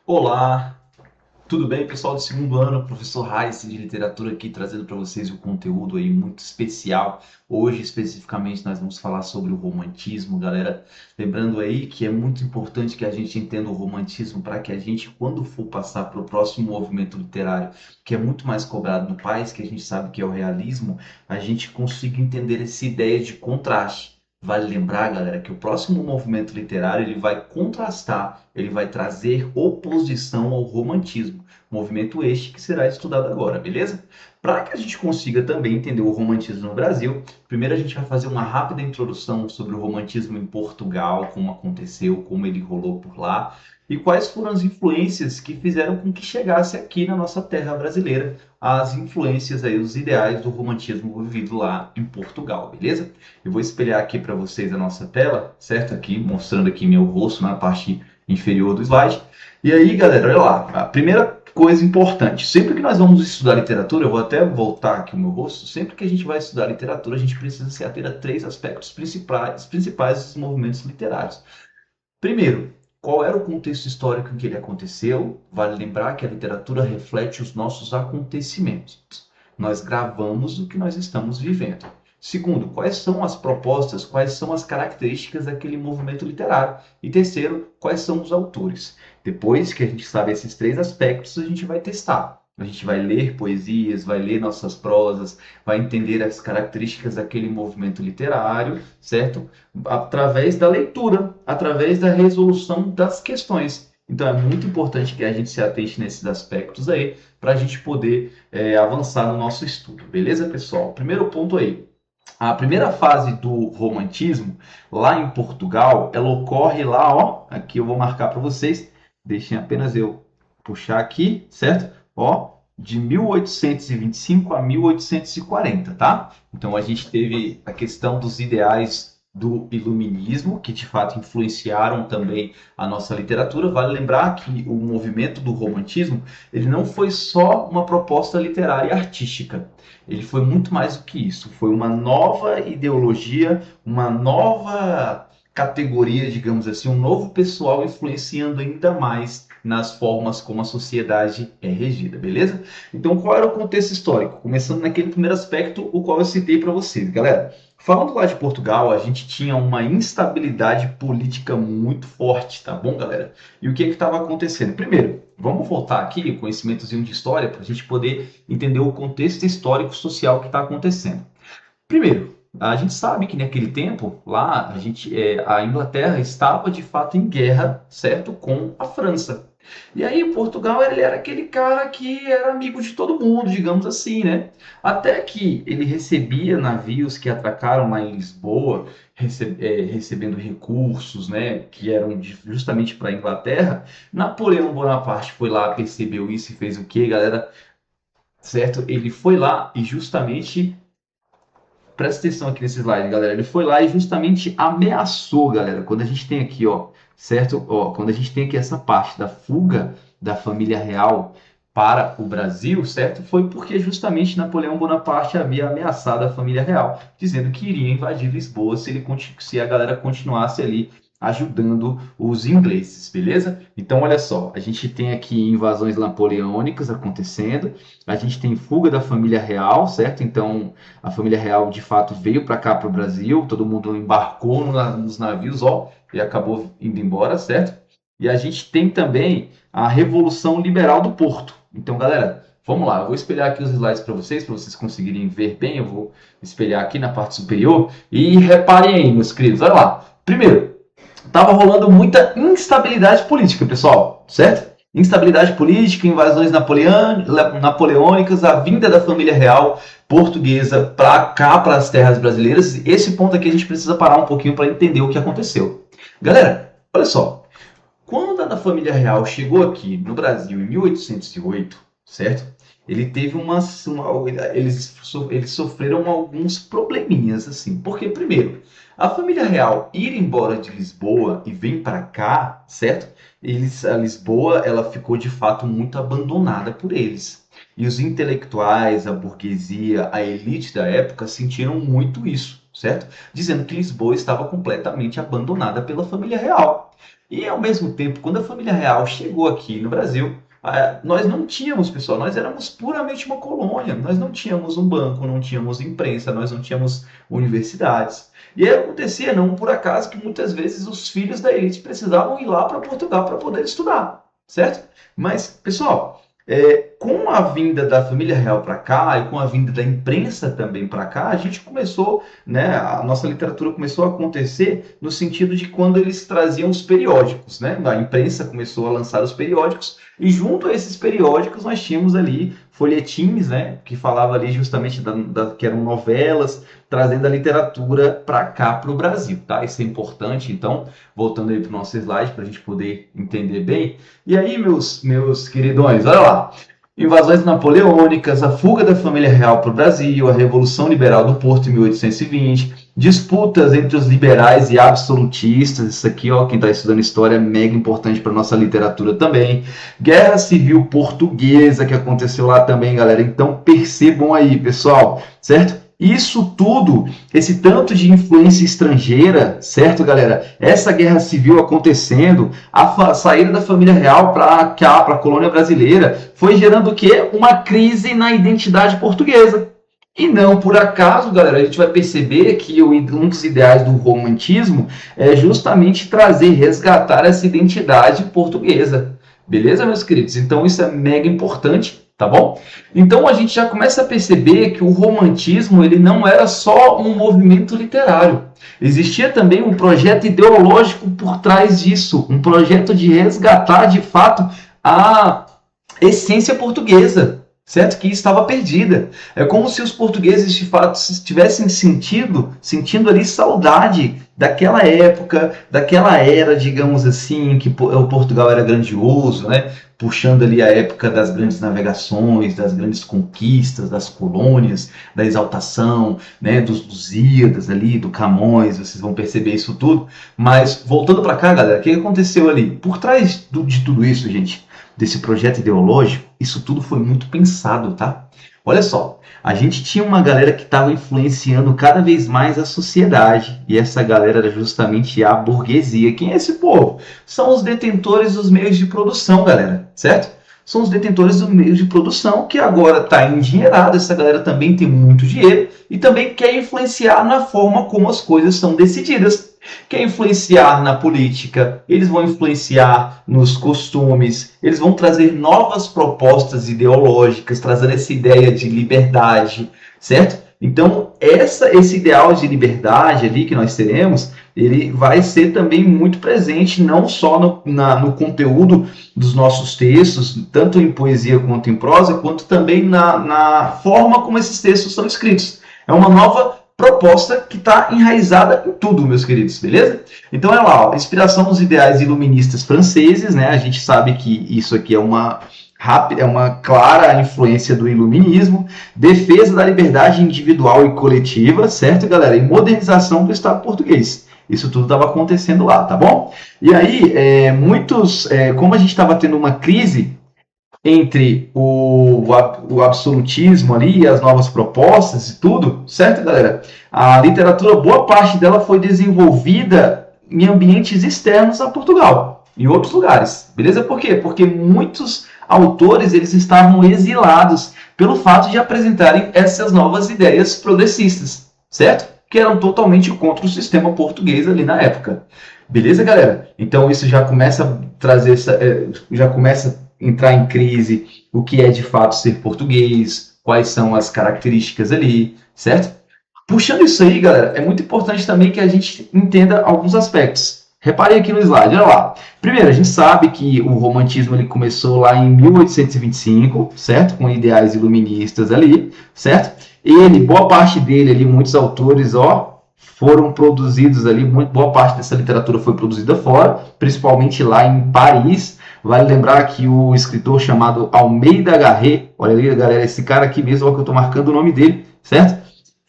Olá, tudo bem, pessoal do segundo ano? Professor Raíssa de Literatura aqui trazendo para vocês um conteúdo aí muito especial. Hoje, especificamente, nós vamos falar sobre o romantismo, galera. Lembrando aí que é muito importante que a gente entenda o romantismo para que a gente, quando for passar para o próximo movimento literário, que é muito mais cobrado no país, que a gente sabe que é o realismo, a gente consiga entender essa ideia de contraste. Vale lembrar, galera, que o próximo movimento literário ele vai contrastar, ele vai trazer oposição ao romantismo. Movimento este que será estudado agora, beleza? Para que a gente consiga também entender o romantismo no Brasil, primeiro a gente vai fazer uma rápida introdução sobre o romantismo em Portugal, como aconteceu, como ele rolou por lá, e quais foram as influências que fizeram com que chegasse aqui na nossa terra brasileira, as influências aí, os ideais do romantismo vivido lá em Portugal, beleza? Eu vou espelhar aqui para vocês a nossa tela, certo? Aqui, mostrando aqui meu rosto na parte inferior do slide. E aí, galera, olha lá. A primeira coisa importante, sempre que nós vamos estudar literatura, eu vou até voltar aqui o meu rosto, sempre que a gente vai estudar literatura, a gente precisa se ater a três aspectos principais dos movimentos literários. Primeiro, qual era o contexto histórico em que ele aconteceu? Vale lembrar que a literatura reflete os nossos acontecimentos. Nós gravamos o que nós estamos vivendo. Segundo, quais são as propostas, quais são as características daquele movimento literário? E terceiro, quais são os autores? Depois que a gente sabe esses três aspectos, a gente vai testar. A gente vai ler poesias, vai ler nossas prosas, vai entender as características daquele movimento literário, certo? Através da leitura, através da resolução das questões. Então é muito importante que a gente se atente nesses aspectos aí para a gente poder avançar no nosso estudo, beleza, pessoal? Primeiro ponto aí. A primeira fase do romantismo, lá em Portugal, ela ocorre lá, ó, aqui eu vou marcar para vocês, deixem apenas eu puxar aqui, certo? Ó, de 1825 a 1840, tá? Então a gente teve a questão dos ideais do iluminismo, que de fato influenciaram também a nossa literatura. Vale lembrar que o movimento do romantismo, ele não foi só uma proposta literária e artística. Ele foi muito mais do que isso. Foi uma nova ideologia, uma nova categoria, digamos assim, um novo pessoal influenciando ainda mais nas formas como a sociedade é regida, beleza? Então, qual era o contexto histórico? Começando naquele primeiro aspecto, o qual eu citei para vocês, galera. Falando lá de Portugal, a gente tinha uma instabilidade política muito forte, tá bom, galera? E o que estava acontecendo? Primeiro, vamos voltar aqui, conhecimentozinho de história, para a gente poder entender o contexto histórico social que está acontecendo. Primeiro, a gente sabe que naquele tempo, lá, a Inglaterra estava de fato em guerra, certo, com a França. E aí Portugal ele era aquele cara que era amigo de todo mundo, digamos assim, né? Até que ele recebia navios que atracaram lá em Lisboa, recebendo recursos, né, que eram justamente para a Inglaterra. Napoleão Bonaparte foi lá, percebeu isso e fez o quê, galera? Certo? Ele foi lá e justamente presta atenção aqui nesse slide, galera. Ele foi lá e justamente ameaçou, galera. Quando a gente tem aqui, ó, certo? Ó, quando a gente tem aqui essa parte da fuga da família real para o Brasil, certo? Foi porque justamente Napoleão Bonaparte havia ameaçado a família real, dizendo que iria invadir Lisboa se a galera continuasse ali ajudando os ingleses, beleza? Então, olha só, a gente tem aqui invasões napoleônicas acontecendo, a gente tem fuga da família real, certo? Então, a família real de fato veio para cá, para o Brasil, todo mundo embarcou nos navios, ó, e acabou indo embora, certo? E a gente tem também a Revolução Liberal do Porto. Então, galera, vamos lá, eu vou espelhar aqui os slides para vocês conseguirem ver bem. Eu vou espelhar aqui na parte superior. E reparem aí, meus queridos, olha lá. Primeiro, estava rolando muita instabilidade política, pessoal, certo? Instabilidade política, invasões napoleônicas, a vinda da família real portuguesa para cá, para as terras brasileiras. Esse ponto aqui a gente precisa parar um pouquinho para entender o que aconteceu. Galera, olha só. Quando a família real chegou aqui no Brasil em 1808, certo? Ele teve eles sofreram alguns probleminhas assim. Porque primeiro, a família real ir embora de Lisboa e vir para cá, certo? A Lisboa, ela ficou de fato muito abandonada por eles. E os intelectuais, a burguesia, a elite da época sentiram muito isso, certo? Dizendo que Lisboa estava completamente abandonada pela família real. E ao mesmo tempo, quando a família real chegou aqui no Brasil, nós não tínhamos, pessoal, nós éramos puramente uma colônia, nós não tínhamos um banco, não tínhamos imprensa, nós não tínhamos universidades. E aí acontecia, não por acaso, que muitas vezes os filhos da elite precisavam ir lá para Portugal para poder estudar, certo? Mas, pessoal, com a vinda da família real para cá e com a vinda da imprensa também para cá, a gente começou, né, a nossa literatura começou a acontecer no sentido de quando eles traziam os periódicos, né? A imprensa começou a lançar os periódicos e junto a esses periódicos nós tínhamos ali folhetins, né, que falava ali justamente que eram novelas, trazendo a literatura para cá, para o Brasil, tá? Isso é importante, então, voltando aí para o nosso slide, para a gente poder entender bem. E aí, meus queridões, olha lá. Invasões napoleônicas, a fuga da família real para o Brasil, a Revolução Liberal do Porto em 1820, disputas entre os liberais e absolutistas, isso aqui, ó, quem está estudando história é mega importante para nossa literatura também. Guerra Civil Portuguesa, que aconteceu lá também, galera. Então percebam aí, pessoal, certo? Isso tudo, esse tanto de influência estrangeira, certo, galera? Essa guerra civil acontecendo, a saída da família real para cá, para a colônia brasileira, foi gerando o quê? Uma crise na identidade portuguesa. E não por acaso, galera, a gente vai perceber que um dos ideais do romantismo é justamente trazer, resgatar essa identidade portuguesa. Beleza, meus queridos? Então isso é mega importante. Tá bom? Então a gente já começa a perceber que o romantismo ele não era só um movimento literário. Existia também um projeto ideológico por trás disso, um projeto de resgatar de fato a essência portuguesa, certo? Que estava perdida. É como se os portugueses de fato estivessem sentindo ali saudade daquela época, daquela era, digamos assim, que o Portugal era grandioso, né? Puxando ali a época das grandes navegações, das grandes conquistas, das colônias, da exaltação, né, dos Lusíadas ali, do Camões, vocês vão perceber isso tudo. Mas, voltando para cá, galera, o que aconteceu ali? Por trás de tudo isso, gente, desse projeto ideológico, isso tudo foi muito pensado, tá? Olha só, a gente tinha uma galera que estava influenciando cada vez mais a sociedade, e essa galera era justamente a burguesia. Quem é esse povo? São os detentores dos meios de produção, galera, certo? São os detentores dos meios de produção que agora está endinheirado, essa galera também tem muito dinheiro e também quer influenciar na forma como as coisas são decididas. Quer influenciar na política, eles vão influenciar nos costumes, eles vão trazer novas propostas ideológicas, trazendo essa ideia de liberdade, certo? Então, esse ideal de liberdade ali que nós teremos, ele vai ser também muito presente, não só no conteúdo dos nossos textos, tanto em poesia quanto em prosa, quanto também na forma como esses textos são escritos. É uma nova proposta que está enraizada em tudo, meus queridos, beleza? Então é lá, ó, inspiração nos ideais iluministas franceses, né? A gente sabe que isso aqui é uma clara influência do iluminismo, defesa da liberdade individual e coletiva, certo, galera? E modernização do Estado português. Isso tudo estava acontecendo lá, tá bom? E aí, como a gente estava tendo uma crise entre o absolutismo ali e as novas propostas e tudo, certo, galera? A literatura, boa parte dela foi desenvolvida em ambientes externos a Portugal, em outros lugares, beleza? Por quê? Porque muitos autores eles estavam exilados pelo fato de apresentarem essas novas ideias progressistas, certo? Que eram totalmente contra o sistema português ali na época. Beleza, galera? Então isso já começa a trazer já começa entrar em crise o que é de fato ser português, quais são as características ali, certo? Puxando isso aí, galera, é muito importante também que a gente entenda alguns aspectos. Reparem aqui no slide, olha lá. Primeiro, a gente sabe que o romantismo ele começou lá em 1825, certo? Com ideais iluministas ali, certo? Boa parte dele ali, muitos autores, foram produzidos ali, boa parte dessa literatura foi produzida fora, principalmente lá em Paris. Vale lembrar que o escritor chamado Almeida Garré, olha ali, galera, esse cara aqui mesmo, que eu estou marcando o nome dele, certo?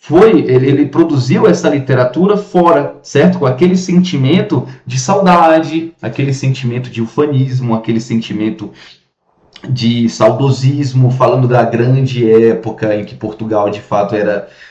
Ele produziu essa literatura fora, certo? Com aquele sentimento de saudade, aquele sentimento de ufanismo, aquele sentimento de saudosismo, falando da grande época em que Portugal, de fato,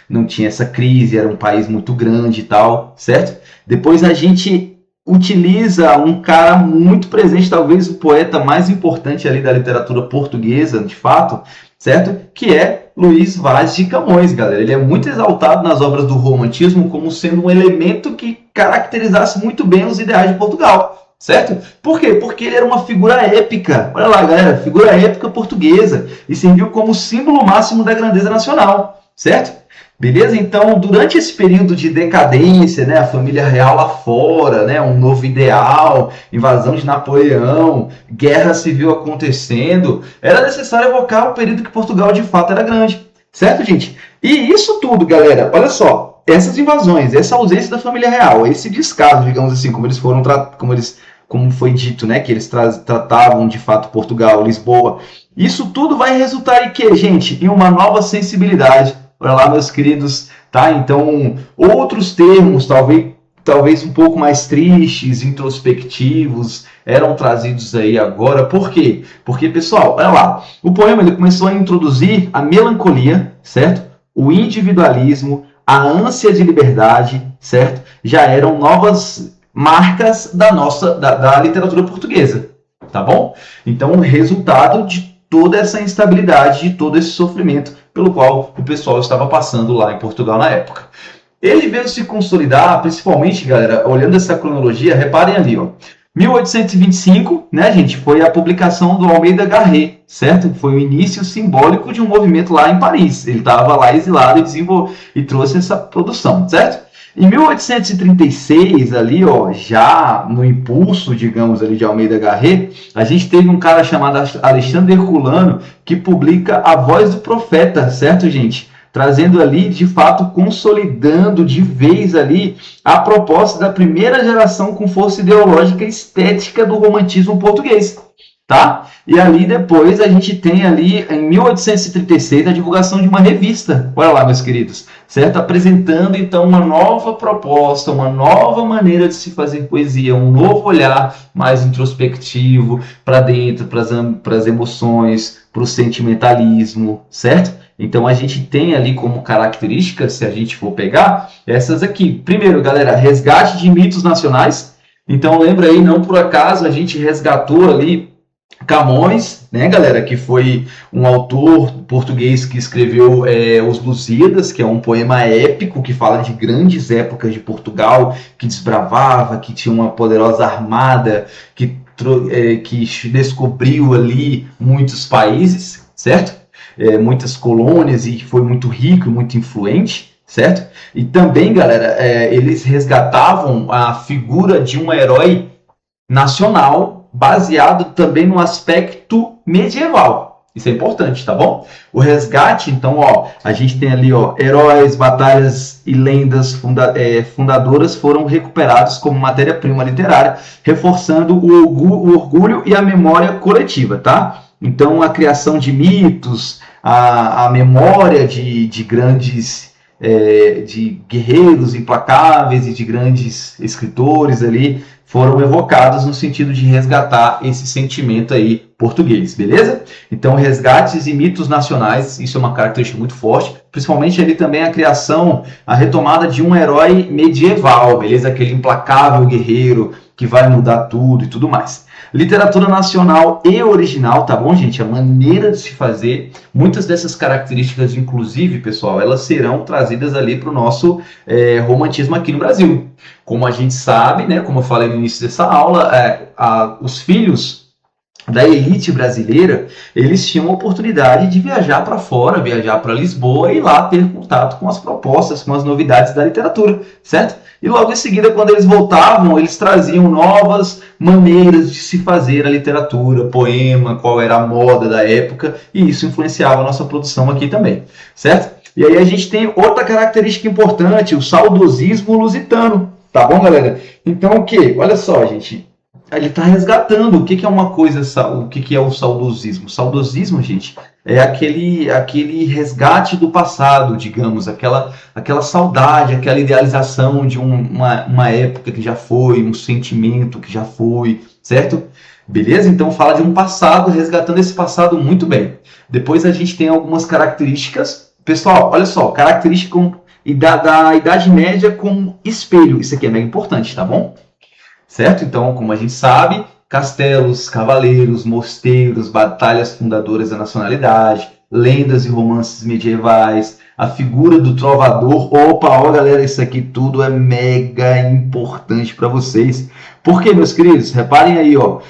não tinha essa crise, era um país muito grande e tal, certo? Depois a gente utiliza um cara muito presente, talvez o poeta mais importante ali da literatura portuguesa, de fato, certo? Que é Luís Vaz de Camões, galera. Ele é muito exaltado nas obras do romantismo como sendo um elemento que caracterizasse muito bem os ideais de Portugal, certo? Por quê? Porque ele era uma figura épica. Olha lá, galera, figura épica portuguesa e serviu como símbolo máximo da grandeza nacional, certo? Beleza? Então, durante esse período de decadência, né, a família real lá fora, né, um novo ideal, invasão de Napoleão, guerra civil acontecendo, era necessário evocar o período que Portugal de fato era grande. Certo, gente? E isso tudo, galera, olha só, essas invasões, essa ausência da família real, esse descaso, digamos assim, como foi dito, né, que eles tratavam de fato Portugal, Lisboa, isso tudo vai resultar em quê, gente? Em uma nova sensibilidade. Olha lá, meus queridos, tá? Então, outros termos, talvez um pouco mais tristes, introspectivos, eram trazidos aí agora. Por quê? Porque, pessoal, olha lá, o poema ele começou a introduzir a melancolia, certo? O individualismo, a ânsia de liberdade, certo? Já eram novas marcas da literatura portuguesa, tá bom? Então, resultado de toda essa instabilidade, de todo esse sofrimento pelo qual o pessoal estava passando lá em Portugal na época. Ele veio se consolidar, principalmente, galera, olhando essa cronologia, reparem ali, ó. 1825, né, gente, foi a publicação do Almeida Garrett, certo? Foi o início simbólico de um movimento lá em Paris. Ele estava lá exilado e trouxe essa produção, certo? Em 1836, ali, ó, já no impulso, digamos, ali de Almeida Garrett, a gente teve um cara chamado Alexandre Herculano que publica A Voz do Profeta, certo, gente? Trazendo ali, de fato, consolidando de vez ali a proposta da primeira geração com força ideológica e estética do romantismo português, tá? E ali depois a gente tem ali, em 1836, a divulgação de uma revista, olha lá, meus queridos, certo? Apresentando, então, uma nova proposta, uma nova maneira de se fazer poesia, um novo olhar mais introspectivo para dentro, para as emoções, para o sentimentalismo, certo? Então, a gente tem ali como características, se a gente for pegar, essas aqui. Primeiro, galera, resgate de mitos nacionais. Então, lembra aí, não por acaso, a gente resgatou ali Camões, né, galera, que foi um autor português que escreveu Os Lusíadas, que é um poema épico que fala de grandes épocas de Portugal, que desbravava, que tinha uma poderosa armada, que descobriu ali muitos países, certo? Muitas colônias e foi muito rico e muito influente, certo? E também, galera, eles resgatavam a figura de um herói nacional baseado também no aspecto medieval. Isso é importante, tá bom? O resgate, então, ó, a gente tem ali, ó, heróis, batalhas e lendas fundadoras foram recuperados como matéria-prima literária, reforçando o orgulho e a memória coletiva, tá? Então, a criação de mitos, a memória de grandes de guerreiros implacáveis e de grandes escritores ali foram evocados no sentido de resgatar esse sentimento aí português, beleza? Então, resgates e mitos nacionais, isso é uma característica muito forte, principalmente ali também a criação, a retomada de um herói medieval, beleza? Aquele implacável guerreiro que vai mudar tudo e tudo mais. Literatura nacional e original, tá bom, gente? A maneira de se fazer, muitas dessas características, inclusive, pessoal, elas serão trazidas ali para o nosso romantismo aqui no Brasil. Como a gente sabe, né, como eu falei no início dessa aula, os filhos da elite brasileira, eles tinham a oportunidade de viajar para fora, viajar para Lisboa e lá ter contato com as propostas, com as novidades da literatura, certo? E logo em seguida, quando eles voltavam, eles traziam novas maneiras de se fazer a literatura, poema, qual era a moda da época, e isso influenciava a nossa produção aqui também, certo? E aí a gente tem outra característica importante, o saudosismo lusitano, tá bom, galera? Então o que? Olha só, gente, ele está resgatando o que é uma coisa, o que é o saudosismo. O saudosismo, gente, é aquele resgate do passado, digamos, aquela saudade, aquela idealização de uma época que já foi, um sentimento que já foi, certo? Beleza? Então fala de um passado, resgatando esse passado muito bem. Depois a gente tem algumas características. Pessoal, olha só, característica da Idade Média com espelho. Isso aqui é mega importante, tá bom? certo? Então, como a gente sabe, castelos, cavaleiros, mosteiros, batalhas fundadoras da nacionalidade, lendas e romances medievais, a figura do trovador. Opa, ó galera, isso aqui tudo é mega importante para vocês. Por quê, meus queridos? Reparem aí, ó.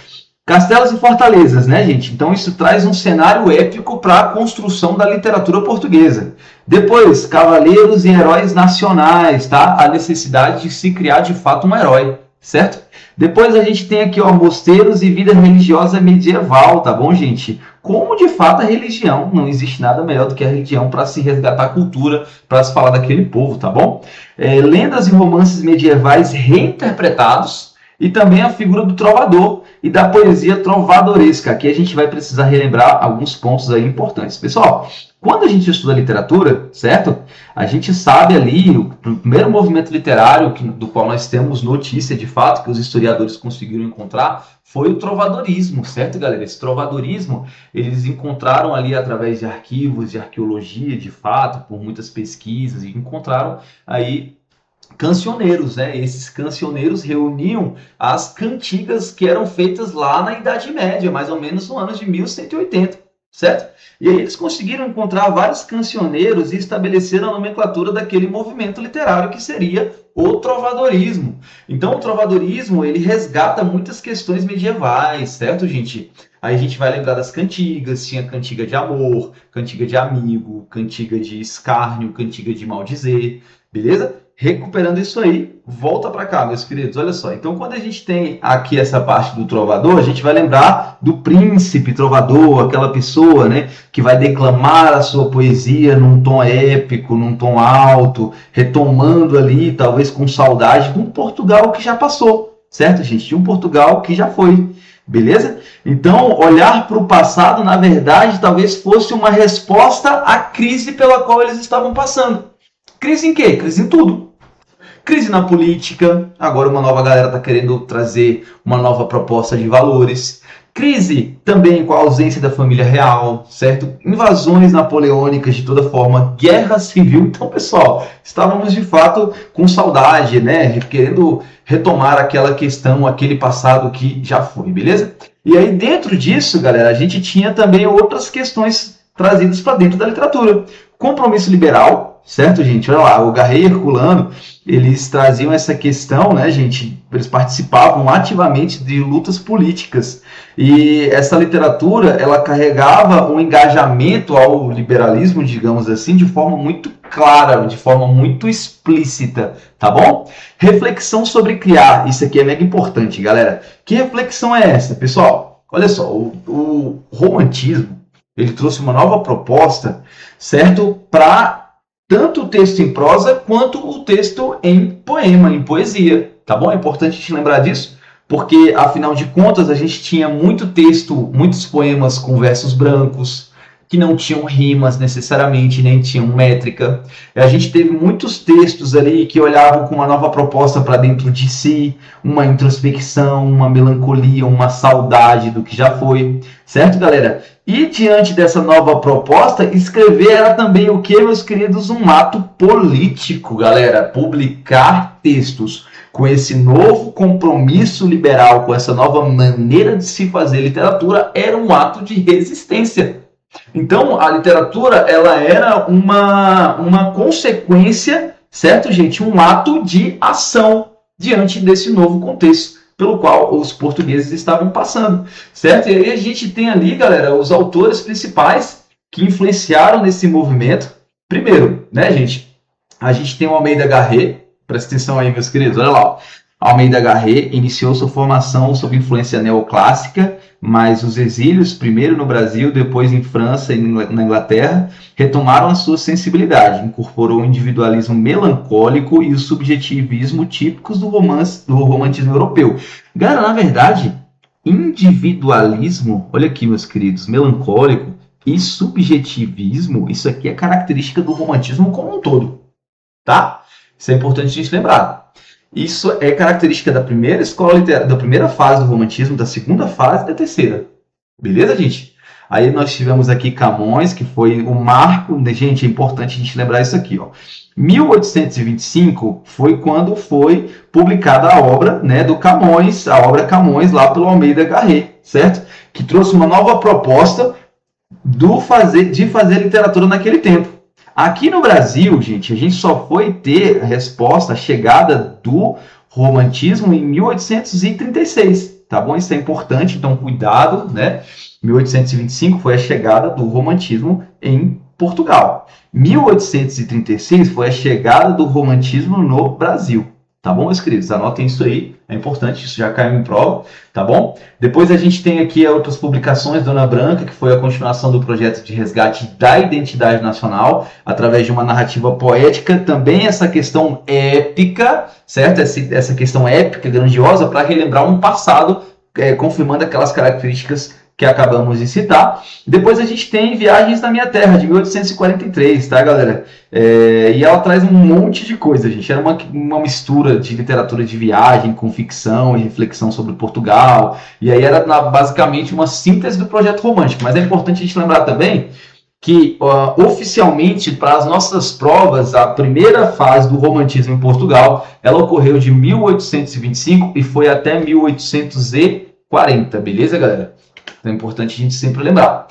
Castelos e fortalezas, né, gente? Então isso traz um cenário épico para a construção da literatura portuguesa. Depois, cavaleiros e heróis nacionais, tá? A necessidade de se criar de fato um herói, certo? Depois a gente tem aqui, ó, mosteiros e vida religiosa medieval, tá bom, gente? Como de fato a religião, não existe nada melhor do que a religião para se resgatar a cultura, para se falar daquele povo, tá bom? Lendas e romances medievais reinterpretados, e também a figura do trovador e da poesia trovadoresca. Aqui a gente vai precisar relembrar alguns pontos aí importantes. Pessoal, quando a gente estuda literatura, certo? A gente sabe ali, o primeiro movimento literário do qual nós temos notícia de fato, que os historiadores conseguiram encontrar, foi o trovadorismo, certo, galera? Esse trovadorismo, eles encontraram ali através de arquivos, de arqueologia, de fato, por muitas pesquisas, e encontraram aí cancioneiros, né? Esses cancioneiros reuniam as cantigas que eram feitas lá na Idade Média, mais ou menos no ano de 1180, certo? E aí eles conseguiram encontrar vários cancioneiros e estabeleceram a nomenclatura daquele movimento literário que seria o trovadorismo. Então o trovadorismo, ele resgata muitas questões medievais, certo, gente? Aí a gente vai lembrar das cantigas, tinha cantiga de amor, cantiga de amigo, cantiga de escárnio, cantiga de maldizer, beleza? Recuperando isso aí, volta para cá, meus queridos, olha só. Então, quando a gente tem aqui essa parte do trovador, a gente vai lembrar do príncipe trovador, aquela pessoa, né, que vai declamar a sua poesia num tom épico, num tom alto, retomando ali, talvez com saudade, de um Portugal que já passou, certo, gente? De um Portugal que já foi, beleza? Então, olhar para o passado, na verdade, talvez fosse uma resposta à crise pela qual eles estavam passando. Crise em quê? Crise em tudo. Crise na política, agora uma nova galera está querendo trazer uma nova proposta de valores. Crise também com a ausência da família real, certo? Invasões napoleônicas de toda forma, guerra civil. Então, pessoal, estávamos de fato com saudade, né? Querendo retomar aquela questão, aquele passado que já foi, beleza? E aí, dentro disso, galera, a gente tinha também outras questões trazidas para dentro da literatura. Compromisso liberal, certo, gente? Olha lá, o Garré e Herculano, eles traziam essa questão, né, gente? Eles participavam ativamente de lutas políticas. E essa literatura, ela carregava um engajamento ao liberalismo, digamos assim, de forma muito clara, de forma muito explícita, tá bom? Reflexão sobre criar. Isso aqui é mega importante, galera. Que reflexão é essa, pessoal? Olha só, o romantismo, ele trouxe uma nova proposta, certo? Para tanto o texto em prosa quanto o texto em poema, em poesia, tá bom? É importante a gente lembrar disso, porque afinal de contas a gente tinha muito texto, muitos poemas com versos brancos, que não tinham rimas necessariamente, nem tinham métrica. A gente teve muitos textos ali que olhavam com uma nova proposta para dentro de si, uma introspecção, uma melancolia, uma saudade do que já foi, certo, galera? E diante dessa nova proposta, escrever era também o que, meus queridos? Um ato político, galera. Publicar textos com esse novo compromisso liberal, com essa nova maneira de se fazer literatura, era um ato de resistência. Então, a literatura, ela era uma consequência, certo, gente? Um ato de ação diante desse novo contexto pelo qual os portugueses estavam passando, certo? E aí a gente tem ali, galera, os autores principais que influenciaram nesse movimento. Primeiro, né, gente? A gente tem o Almeida Garré, presta atenção aí, meus queridos, olha lá, ó. Almeida Garré iniciou sua formação sob influência neoclássica, mas os exílios, primeiro no Brasil, depois em França e na Inglaterra, retomaram a sua sensibilidade, incorporou o individualismo melancólico e o subjetivismo típicos do romantismo europeu. Galera, na verdade, individualismo, olha aqui, meus queridos, melancólico e subjetivismo, isso aqui é característica do romantismo como um todo, tá? Isso é importante a gente lembrar. Isso é característica da primeira escola literária, da primeira fase do romantismo, da segunda fase e da terceira. Beleza, gente? Aí nós tivemos aqui Camões, que foi o marco, né, gente, é importante a gente lembrar isso aqui, ó. 1825 foi quando foi publicada a obra, né, do Camões, a obra Camões, lá pelo Almeida Garrett, certo? Que trouxe uma nova proposta de fazer literatura naquele tempo. Aqui no Brasil, gente, a gente só foi ter a resposta, a chegada do romantismo em 1836, tá bom? Isso é importante, então cuidado, né? 1825 foi a chegada do romantismo em Portugal. 1836 foi a chegada do romantismo no Brasil. Tá bom, meus queridos? Anotem isso aí, é importante, isso já caiu em prova, tá bom? Depois a gente tem aqui outras publicações, Dona Branca, que foi a continuação do projeto de resgate da identidade nacional, através de uma narrativa poética, também essa questão épica, certo? Essa questão épica, grandiosa, para relembrar um passado, confirmando aquelas características que acabamos de citar. Depois a gente tem Viagens na Minha Terra, de 1843, tá, galera? E ela traz um monte de coisa, gente. Era uma mistura de literatura de viagem com ficção e reflexão sobre Portugal. E aí era basicamente uma síntese do projeto romântico. Mas é importante a gente lembrar também que, oficialmente, para as nossas provas, a primeira fase do romantismo em Portugal, ela ocorreu de 1825 e foi até 1840, beleza, galera? Então é importante a gente sempre lembrar.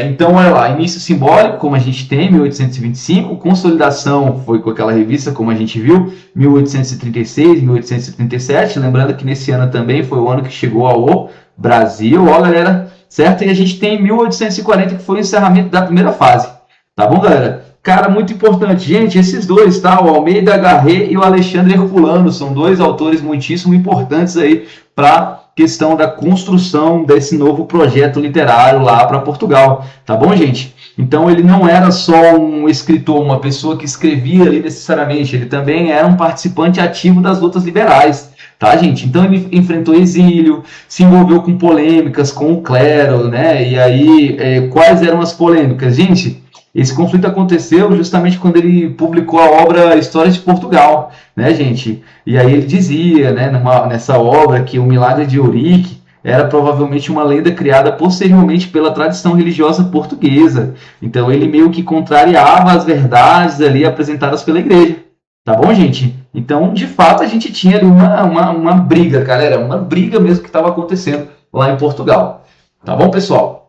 Então, olha lá, início simbólico, como a gente tem, 1825, consolidação foi com aquela revista, como a gente viu, 1836, 1837, lembrando que nesse ano também foi o ano que chegou ao Brasil, ó, galera, certo? E a gente tem 1840, que foi o encerramento da primeira fase, tá bom, galera? Cara, muito importante, gente, esses dois, tá? O Almeida Garrett e o Alexandre Herculano, são dois autores muitíssimo importantes aí para questão da construção desse novo projeto literário lá para Portugal, tá bom, gente? Então ele não era só um escritor, uma pessoa que escrevia ali necessariamente, ele também era um participante ativo das lutas liberais, tá, gente? Então ele enfrentou exílio, se envolveu com polêmicas com o clero, né? E aí, quais eram as polêmicas? Gente, esse conflito aconteceu justamente quando ele publicou a obra História de Portugal, né, gente? E aí ele dizia, né, nessa obra, que o milagre de Eurique era provavelmente uma lenda criada posteriormente pela tradição religiosa portuguesa. Então ele meio que contrariava as verdades ali apresentadas pela igreja. Tá bom, gente? Então, de fato, a gente tinha ali uma briga, galera, uma briga mesmo que estava acontecendo lá em Portugal. Tá bom, pessoal?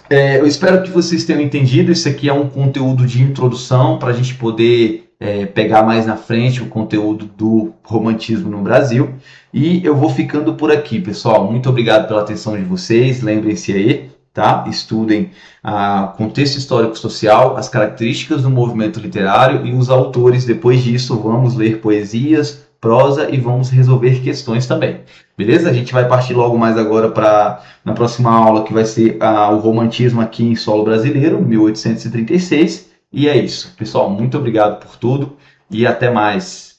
Eu espero que vocês tenham entendido. Isso aqui é um conteúdo de introdução para a gente poder pegar mais na frente o conteúdo do romantismo no Brasil. E eu vou ficando por aqui, pessoal. Muito obrigado pela atenção de vocês. Lembrem-se aí, tá? Estudem o contexto histórico-social, as características do movimento literário e os autores. Depois disso, vamos ler poesias, prosa e vamos resolver questões também. Beleza? A gente vai partir logo mais agora na próxima aula, que vai ser o romantismo aqui em solo brasileiro, 1836. E é isso. Pessoal, muito obrigado por tudo e até mais.